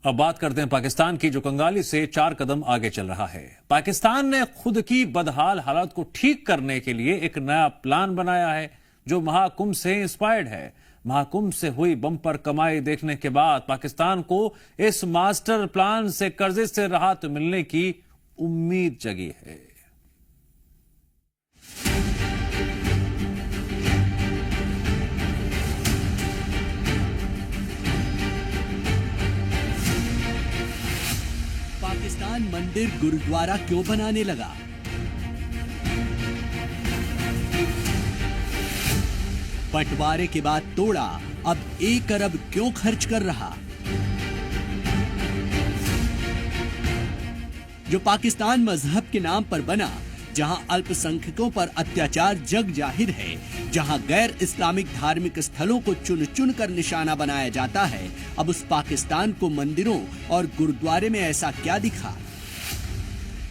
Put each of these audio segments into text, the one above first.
अब बात करते हैं पाकिस्तान की, जो कंगाली से 4 कदम आगे चल रहा है। पाकिस्तान ने खुद की बदहाल हालत को ठीक करने के लिए एक नया प्लान बनाया है जो महाकुंभ से इंस्पायर्ड है। महाकुंभ से हुई बम्पर कमाई देखने के बाद पाकिस्तान को इस मास्टर प्लान से कर्जे से राहत मिलने की उम्मीद जगी है। पाकिस्तान मंदिर गुरुद्वारा क्यों बनाने लगा? बंटवारे के बाद तोड़ा, अब 1 अरब क्यों खर्च कर रहा? जो पाकिस्तान मजहब के नाम पर बना, जहां अल्पसंख्यकों पर अत्याचार जग जाहिर है, जहां गैर इस्लामिक धार्मिक स्थलों को चुन चुन कर निशाना बनाया जाता है, अब उस पाकिस्तान को मंदिरों और गुरुद्वारे में ऐसा क्या दिखा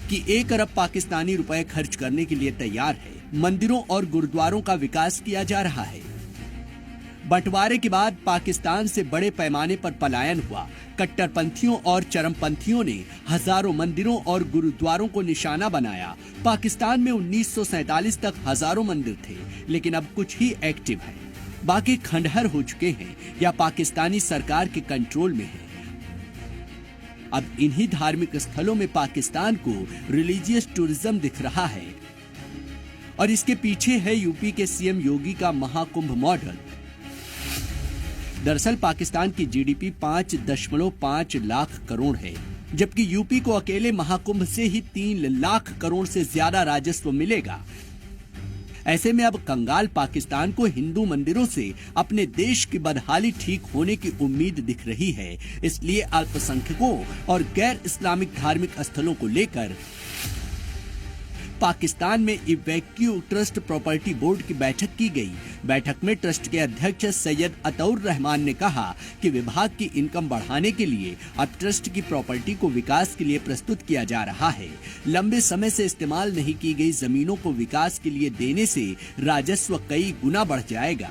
कि 1 अरब पाकिस्तानी रुपए खर्च करने के लिए तैयार है? मंदिरों और गुरुद्वारों का विकास किया जा रहा है। बंटवारे के बाद पाकिस्तान से बड़े पैमाने पर पलायन हुआ। कट्टरपंथियों और चरमपंथियों ने हजारों मंदिरों और गुरुद्वारों को निशाना बनाया। पाकिस्तान में 1947 तक हजारों मंदिर थे, लेकिन अब कुछ ही एक्टिव हैं। बाकी खंडहर हो चुके हैं या पाकिस्तानी सरकार के कंट्रोल में हैं। अब इन्हीं धार्मिक स्थलों में पाकिस्तान को रिलीजियस टूरिज्म दिख रहा है और इसके पीछे है यूपी के सीएम योगी का महाकुंभ मॉडल। दरअसल पाकिस्तान की जीडीपी 5.5 लाख करोड़ है, जबकि यूपी को अकेले महाकुंभ से ही 3 लाख करोड़ से ज्यादा राजस्व मिलेगा। ऐसे में अब कंगाल पाकिस्तान को हिंदू मंदिरों से अपने देश की बदहाली ठीक होने की उम्मीद दिख रही है। इसलिए अल्पसंख्यकों और गैर इस्लामिक धार्मिक स्थलों को लेकर पाकिस्तान में इवैक्यू ट्रस्ट प्रॉपर्टी बोर्ड की बैठक की गई। बैठक में ट्रस्ट के अध्यक्ष सैयद अतौर रहमान ने कहा कि विभाग की इनकम बढ़ाने के लिए अब ट्रस्ट की प्रॉपर्टी को विकास के लिए प्रस्तुत किया जा रहा है। लंबे समय से इस्तेमाल नहीं की गई जमीनों को विकास के लिए देने से राजस्व कई गुना बढ़ जाएगा।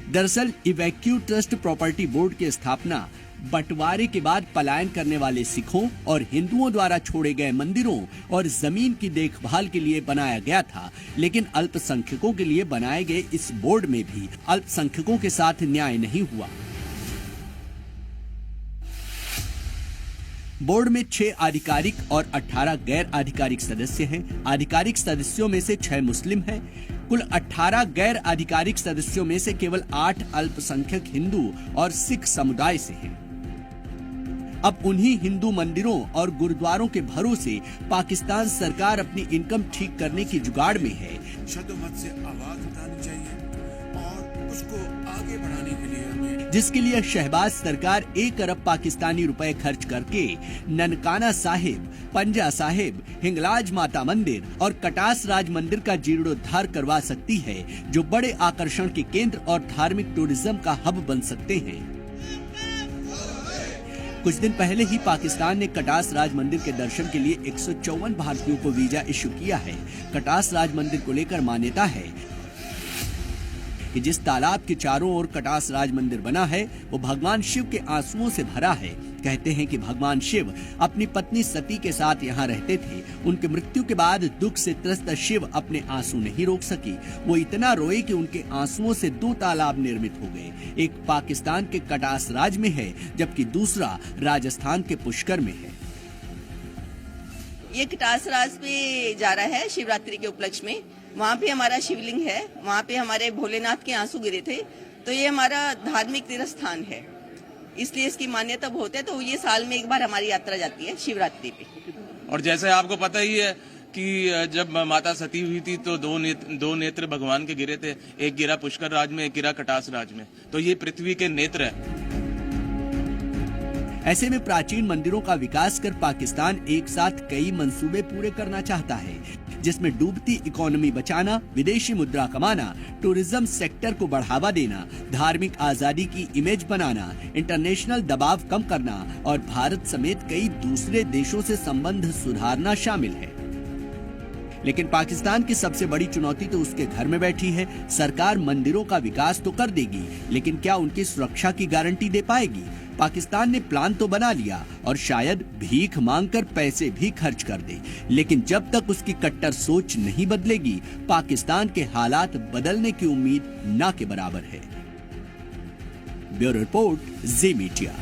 दरअसल इवैक्यू ट्रस्ट प्रॉपर्टी बोर्ड की स्थापना बंटवारे के बाद पलायन करने वाले सिखों और हिंदुओं द्वारा छोड़े गए मंदिरों और जमीन की देखभाल के लिए बनाया गया था, लेकिन अल्पसंख्यकों के लिए बनाए गए इस बोर्ड में भी अल्पसंख्यकों के साथ न्याय नहीं हुआ। बोर्ड में 6 आधिकारिक और 18 गैर आधिकारिक सदस्य हैं। आधिकारिक सदस्यों में से 6 मुस्लिम हैं। कुल 18 गैर आधिकारिक सदस्यों में से केवल 8 अल्पसंख्यक हिंदू और सिख समुदाय से हैं। अब उन्हीं हिंदू मंदिरों और गुरुद्वारों के भरोसे पाकिस्तान सरकार अपनी इनकम ठीक करने की जुगाड़ में है। शदोमत से आवाज उठानी चाहिए और उसको आगे बढ़ाने के लिए हमें, जिसके लिए शहबाज सरकार 1 अरब पाकिस्तानी रुपए खर्च करके ननकाना साहिब, पंजा साहिब, हिंगलाज माता मंदिर और कटास राज मंदिर का जीर्णोद्धार करवा सकती है, जो बड़े आकर्षण के केंद्र और धार्मिक टूरिज्म का हब बन सकते हैं। कुछ दिन पहले ही पाकिस्तान ने कटास राज मंदिर के दर्शन के लिए 154 भारतीयों को वीजा इश्यू किया है। कटास राज मंदिर को लेकर मान्यता है कि जिस तालाब के चारों ओर कटास राज मंदिर बना है वो भगवान शिव के आंसुओं से भरा है। कहते हैं कि भगवान शिव अपनी पत्नी सती के साथ यहाँ रहते थे। उनके मृत्यु के बाद दुख से त्रस्त शिव अपने आंसू नहीं रोक सकी। वो इतना रोए कि उनके आंसुओं से 2 तालाब निर्मित हो गए। एक पाकिस्तान के कटास राज में है, जबकि दूसरा राजस्थान के पुष्कर में है। ये कटास राज पे जा रहा है शिवरात्रि के उपलक्ष्य में। वहाँ पे हमारा शिवलिंग है, वहाँ पे हमारे भोलेनाथ के आंसू गिरे थे, तो ये हमारा धार्मिक तीर्थ स्थान है, इसलिए इसकी मान्यता बहुत है। तो ये साल में एक बार हमारी यात्रा जाती है शिवरात्रि पे। और जैसे आपको पता ही है कि जब माता सती हुई थी तो दो नेत्र भगवान के गिरे थे, एक गिरा पुष्कर राज में, एक गिरा कटास राज में। तो ये पृथ्वी के नेत्र है। ऐसे में प्राचीन मंदिरों का विकास कर पाकिस्तान एक साथ कई मंसूबे पूरे करना चाहता है, जिसमें डूबती इकोनॉमी बचाना, विदेशी मुद्रा कमाना, टूरिज्म सेक्टर को बढ़ावा देना, धार्मिक आजादी की इमेज बनाना, इंटरनेशनल दबाव कम करना और भारत समेत कई दूसरे देशों से संबंध सुधारना शामिल है। लेकिन पाकिस्तान की सबसे बड़ी चुनौती तो उसके घर में बैठी है। सरकार मंदिरों का विकास तो कर देगी, लेकिन क्या उनकी सुरक्षा की गारंटी दे पाएगी? पाकिस्तान ने प्लान तो बना लिया और शायद भीख मांगकर पैसे भी खर्च कर दे, लेकिन जब तक उसकी कट्टर सोच नहीं बदलेगी, पाकिस्तान के हालात बदलने की उम्मीद ना के बराबर है। ब्यूरो रिपोर्ट, जी मीडिया।